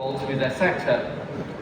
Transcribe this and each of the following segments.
through their sector.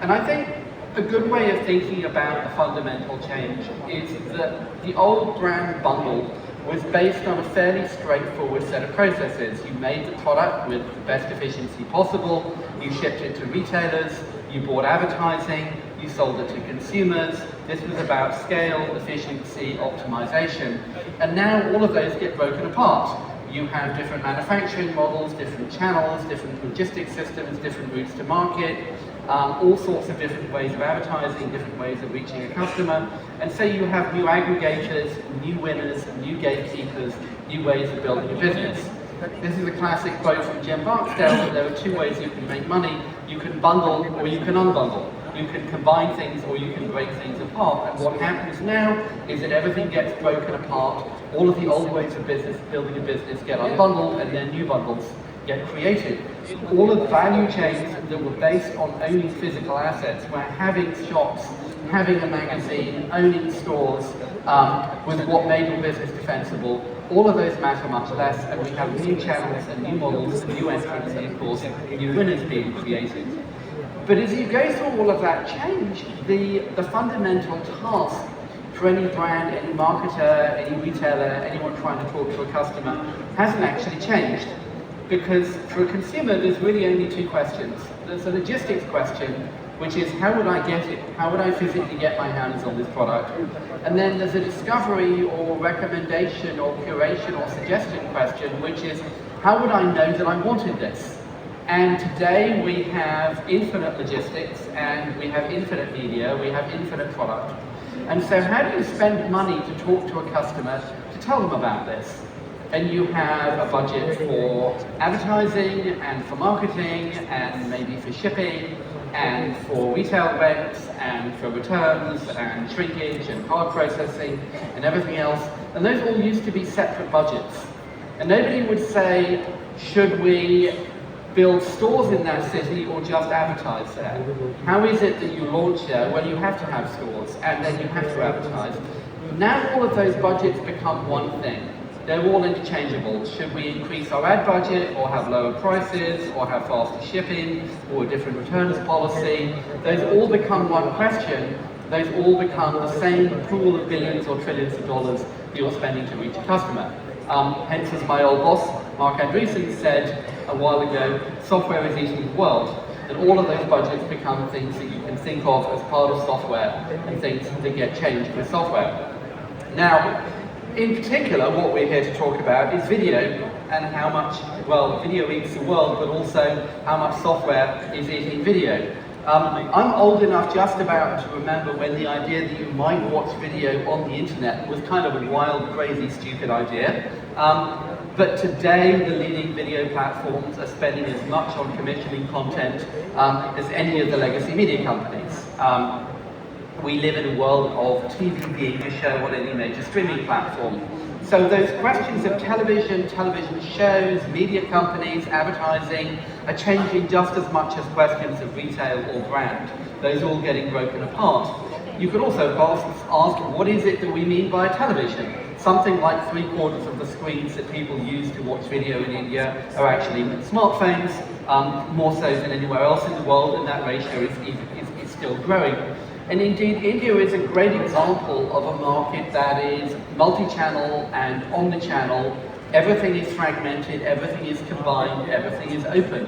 And I think a good way of thinking about the fundamental change is that the old brand bundle was based on a fairly straightforward set of processes. You made the product with the best efficiency possible, you shipped it to retailers, you bought advertising, you sold it to consumers. This was about scale, efficiency, optimization. And now all of those get broken apart. You have different manufacturing models, different channels, different logistics systems, different routes to market, all sorts of different ways of advertising, different ways of reaching a customer. And so you have new aggregators, new winners, new gatekeepers, new ways of building a business. This is a classic quote from Jim Barksdale that there are two ways you can make money. You can bundle or you can unbundle. You can combine things or you can break things apart. And what happens now is that everything gets broken apart. All of the old ways of building a business get unbundled, and then new bundles get created. All of the value chains that were based on owning physical assets, where having shops, having a magazine, owning stores, was what made your business defensible. All of those matter much less, and we have new channels and new models and new entrants and of course new winners being created. But as you go through all of that change, the fundamental task for any brand, any marketer, any retailer, anyone trying to talk to a customer hasn't actually changed. Because for a consumer, there's really only two questions. There's a logistics question, which is how would I get it? How would I physically get my hands on this product? And then there's a discovery or recommendation or curation or suggestion question, which is how would I know that I wanted this? And today we have infinite logistics and we have infinite media, we have infinite product. And so how do you spend money to talk to a customer to tell them about this? And you have a budget for advertising and for marketing and maybe for shipping and for retail rents and for returns and shrinkage and card processing and everything else. And those all used to be separate budgets. And nobody would say, should we build stores in that city or just advertise there? How is it that you launch there? Well, you have to have stores and then you have to advertise. Now all of those budgets become one thing. They're all interchangeable. Should we increase our ad budget or have lower prices or have faster shipping or a different returns policy? Those all become one question. Those all become the same pool of billions or trillions of dollars you're spending to reach a customer. Hence, as my old boss, Mark Andreessen, said a while ago, software is eating the world. And all of those budgets become things that you can think of as part of software and things that get changed with software. Now, in particular, what we're here to talk about is video and how much, well, video eats the world, but also how much software is eating video. I'm old enough just about to remember when the idea that you might watch video on the internet was kind of a wild, crazy, stupid idea. But today, the leading video platforms are spending as much on commissioning content as any of the legacy media companies. We live in a world of TV being a show on any major streaming platform. So those questions of television shows, media companies, advertising are changing just as much as questions of retail or brand. Those are all getting broken apart. You could also ask, what is it that we mean by television? Something like 3/4 of the screens that people use to watch video in India are actually smartphones, more so than anywhere else in the world, and that ratio is still growing. And indeed, India is a great example of a market that is multi-channel and omni-channel. Everything is fragmented, everything is combined, everything is open.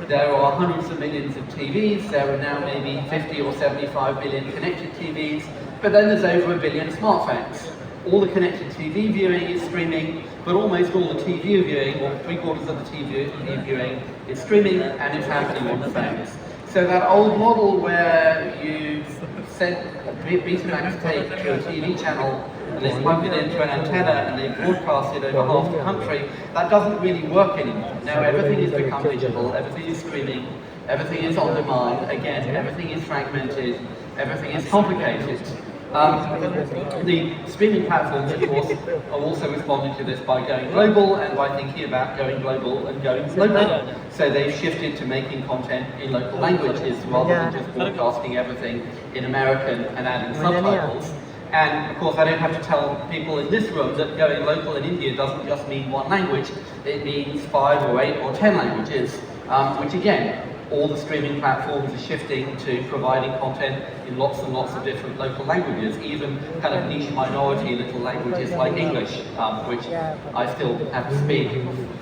There are hundreds of millions of TVs, there are now maybe 50 or 75 billion connected TVs, but then there's over 1 billion smartphones. All the connected TV viewing is streaming, but almost all the TV viewing, or 3/4 of the TV viewing, is streaming and it's happening on the phones. So that old model where you sent a Betamax tape to a TV channel and they plugged it into an antenna and they broadcast it over half the country, that doesn't really work anymore. Now everything has become digital, everything is streaming, everything is on demand, again, everything is fragmented, everything is complicated. The streaming platforms, of course, are also responding to this by going global and by thinking about going global and going local. So they've shifted to making content in local languages rather than just broadcasting everything in American and adding subtitles. And of course, I don't have to tell people in this room that going local in India doesn't just mean one language. It means 5 or 8 or 10 languages, which again all the streaming platforms are shifting to providing content in lots and lots of different local languages, even kind of niche minority little languages like English, which I still have to speak.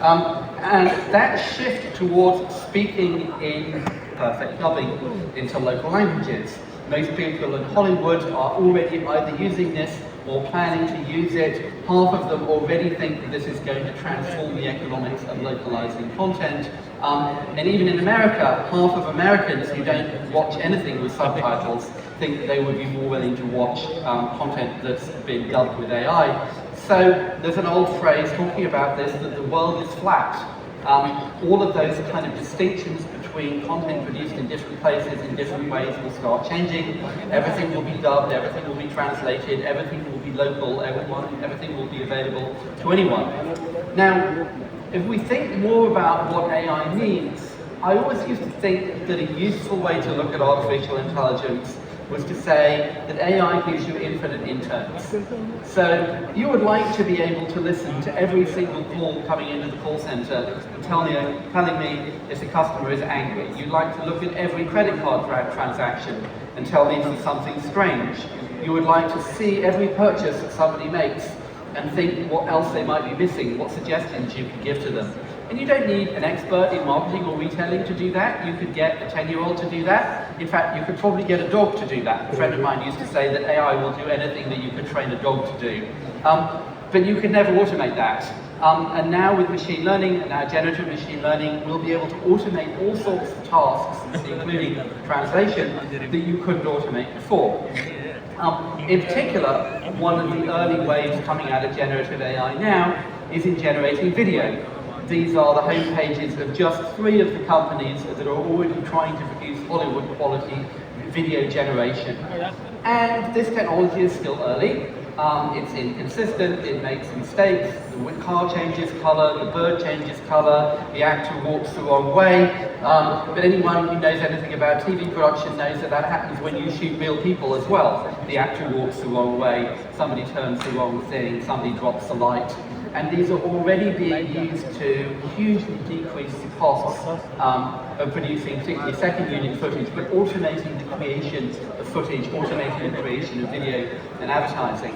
And that shift towards speaking in perfect dubbing into local languages. Most people in Hollywood are already either using this or planning to use it. Half of them already think that this is going to transform the economics of localizing content. And even in America, half of Americans who don't watch anything with subtitles think that they would be more willing to watch content that's been dubbed with AI. So there's an old phrase talking about this, that the world is flat. All of those kind of distinctions between content produced in different places in different ways will start changing. Everything will be dubbed, everything will be translated, everything will be local, everything will be available to anyone. Now, if we think more about what AI means, I always used to think that a useful way to look at artificial intelligence was to say that AI gives you infinite interns. So you would like to be able to listen to every single call coming into the call center and telling me if the customer is angry. You'd like to look at every credit card transaction and tell me if there's something strange. You would like to see every purchase that somebody makes and think what else they might be missing, what suggestions you could give to them. And you don't need an expert in marketing or retailing to do that. You could get a 10-year-old to do that. In fact, you could probably get a dog to do that. A friend of mine used to say that AI will do anything that you could train a dog to do. But you can never automate that. And now with machine learning, and now generative machine learning, we'll be able to automate all sorts of tasks, including translation, that you couldn't automate before. In particular, one of the early waves coming out of generative AI now is in generating video. These are the home pages of just 3 of the companies that are already trying to produce Hollywood quality video generation. And this technology is still early. It's inconsistent, it makes mistakes, the car changes colour, the bird changes colour, the actor walks the wrong way. But anyone who knows anything about TV production knows that that happens when you shoot real people as well. The actor walks the wrong way, somebody turns the wrong thing, somebody drops the light. And these are already being used to hugely decrease the costs of producing particularly second unit footage, but automating the creation of footage, automating the creation of video and advertising.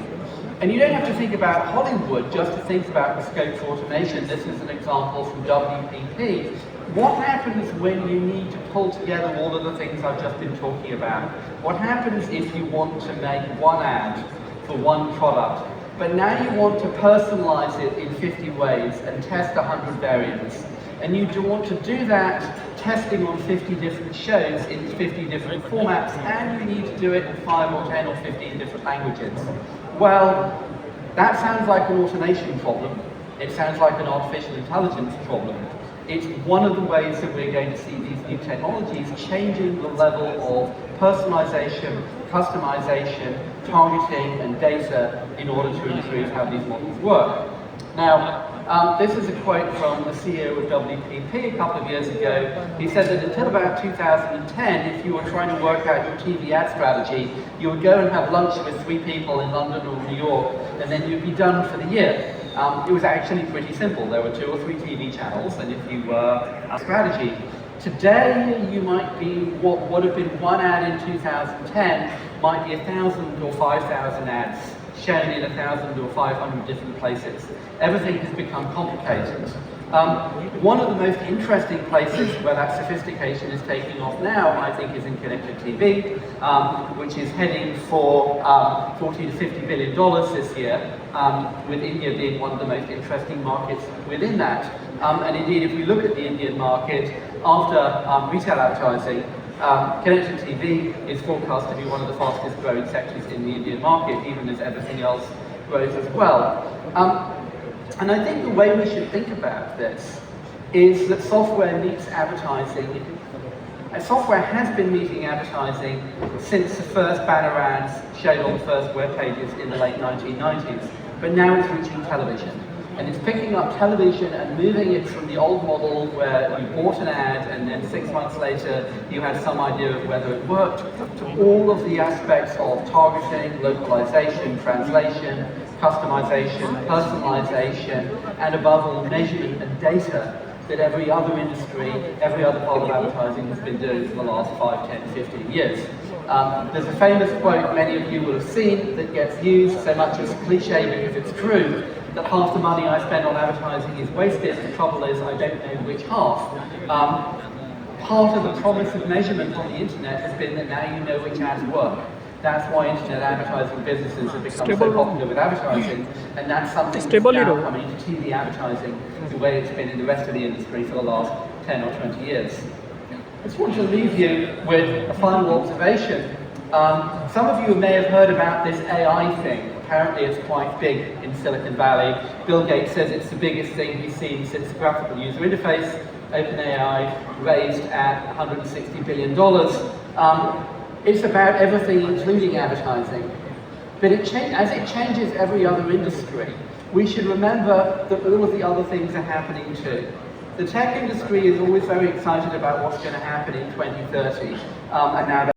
And you don't have to think about Hollywood just to think about the scope for automation. This is an example from WPP. What happens when you need to pull together all of the things I've just been talking about? What happens if you want to make one ad for one product? But now you want to personalize it in 50 ways and test 100 variants. And you do want to do that testing on 50 different shows in 50 different formats, and you need to do it in 5 or 10 or 15 different languages. Well, that sounds like an automation problem. It sounds like an artificial intelligence problem. It's one of the ways that we're going to see these new technologies changing the level of personalization, customization, targeting, and data in order to improve how these models work. Now, this is a quote from the CEO of WPP a couple of years ago. He said that until about 2010, if you were trying to work out your TV ad strategy, you would go and have lunch with 3 people in London or New York, and then you'd be done for the year. It was actually pretty simple. There were 2 or 3 TV channels, and if you were a strategy. Today, you might be, what would have been 1 ad in 2010, might be 1,000 or 5,000 ads shown in 1,000 or 500 different places. Everything has become complicated. One of the most interesting places where that sophistication is taking off now, I think, is in connected TV, which is heading for $40 to $50 billion this year, with India being one of the most interesting markets within that. And indeed, if we look at the Indian market, after retail advertising, connected TV is forecast to be one of the fastest growing sectors in the Indian market, even as everything else grows as well. And I think the way we should think about this is that software meets advertising. Software has been meeting advertising since the first banner ads showed on the first web pages in the late 1990s, but now it's reaching television. And it's picking up television and moving it from the old model where you bought an ad and then 6 months later you had some idea of whether it worked, to all of the aspects of targeting, localization, translation, customization, personalization, and above all, measurement and data that every other industry, every other part of advertising has been doing for the last 5, 10, 15 years. There's a famous quote many of you will have seen that gets used so much as cliche because it's true, that half the money I spend on advertising is wasted. The trouble is I don't know which half. Part of the promise of measurement on the internet has been that now you know which ads work. That's why internet advertising businesses have become so popular with advertising, and that's something that's now coming to TV advertising the way it's been in the rest of the industry for the last 10 or 20 years. I just want to leave you with a final observation. Some of you may have heard about this AI thing. Apparently it's quite big in Silicon Valley. Bill Gates says it's the biggest thing he's seen since the graphical user interface. OpenAI raised at $160 billion. It's about everything, including advertising. But as it changes every other industry, we should remember that all of the other things are happening too. The tech industry is always very excited about what's going to happen in 2030, and now